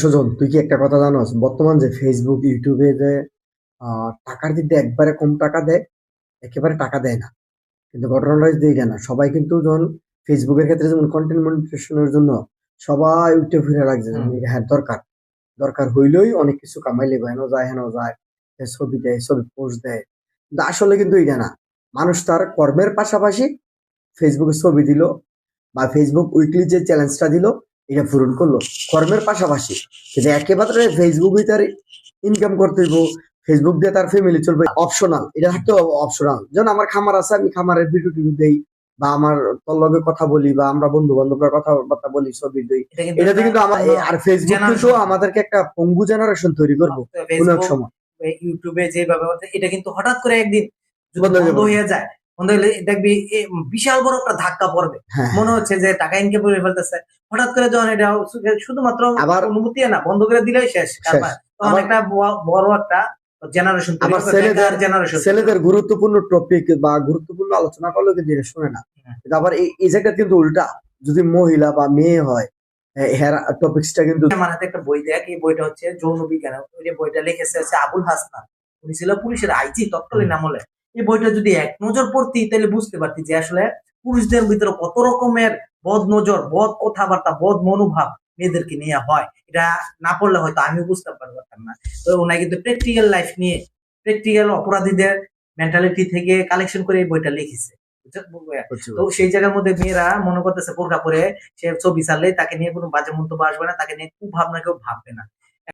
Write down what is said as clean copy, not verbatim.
সুজন, তুই কি একটা কথা জানোস? বর্তমান যে ফেসবুক ইউটিউবে যে টাকার দিক দিয়ে একবারে কম টাকা দেয়, একেবারে টাকা দেয় না। কিন্তু ঘটনাটা হচ্ছে এইটা না, সবাই কিন্তু যখন ফেসবুকের ক্ষেত্রে যেমন কন্টেন্ট মনিটাইজেশনের জন্য সবাই উঠে ফিরে লাগছে, যেমন এটা হ্যাঁ দরকার, দরকার হইলেই অনেক কিছু কামাই লেগে হেন যায়, এ ছবি দেয়, ছবি পোস্ট দেয়। কিন্তু আসলে কিন্তু এটা না, মানুষ তার কর্মের পাশাপাশি ফেসবুকে ছবি দিল বা ফেসবুক উইকলি যে চ্যালেঞ্জটা দিল এটা পূরণ করলো কর্মের পাশাপাশি। কিন্তু একেবারে ফেসবুক তার ইনকাম করতে হইব, ফেসবুক দিয়ে তার ফ্যামিলি চলবে, অপশনাল, এটা থাকতে অপশনাল। যেমন আমার খামার আছে, আমি খামারের ভিডিও টিডিও দেই, বা আমার তোর লগে কথা বলি, বা আমরা বন্ধু বান্ধবরা কথাবার্তা বলি, ছবি দিই। এটাতে কিন্তু আমার আর ফেসবুক কিন্তু আমাদেরকে একটা পঙ্গু জেনারেশন তৈরি করবো কোন এক সময়। ইউটিউবে যেভাবে এটা কিন্তু হঠাৎ করে একদিন যদি বন্ধ হয়ে বন্ধ যাবে। হয়ে যায়, বন্ধ হলে দেখবি বিশাল বড় একটা ধাক্কা পড়বে। হ্যাঁ, মনে হচ্ছে যে টাকা ইনকাম করে ফেলতেছে, হঠাৎ করে যখন এটা শুধুমাত্র আবার অনুমতি না, বন্ধ করে দিলেই শেষ শেষ। কারবার। তখন আবার একটা বড় একটা জেনারেশন তৈরি আবার হবে, ছেলেদের বেকার জেনারেশন তৈরি ছেলেদের হবে। গুরুত্বপূর্ণ টপিক বা গুরুত্বপূর্ণ আলোচনা করলেও কিন্তু এটা শুনে না। কিন্তু আবার এই জায়গাটা কিন্তু উল্টা, যদি মহিলা বা মেয়ে হয়, হের টপিক্সটা কিন্তু আমার হাতে একটা বই দেখ, এই বইটা হচ্ছে যৌন বিজ্ঞান। ওই যে বইটা লিখেছে হচ্ছে আবুল হাসনাত, উনি ছিল পুলিশের আইজি তৎকালীন আমলে। এই বইটা যদি এক নজর পড়তি তাহলে বুঝতে পারতি যে আসলে পুরুষদের ভিতরে কত রকমের বদ নজর, বদ কথাবার্তা, বদ মনোভাব মেয়েদেরকে নিয়ে হয়। এটা না পড়লে হয়তো আমিও বুঝতে পারতাম না। তো ওনার কিন্তু প্র্যাকটিক্যাল লাইফ নিয়ে, প্র্যাকটিক্যাল অপরাধীদের মেন্টালিটি থেকে কালেকশন করে এই বইটা লিখেছে। হচ্ছে তো সেই জায়গার মধ্যে মেয়েরা মনে করতেছে বোরকা পরে সে ছবি ছাড়লে তাকে নিয়ে কোনো বাজে মন্তব্য আসবে না, তাকে নিয়ে খুব ভাবনা কেউ ভাববে না।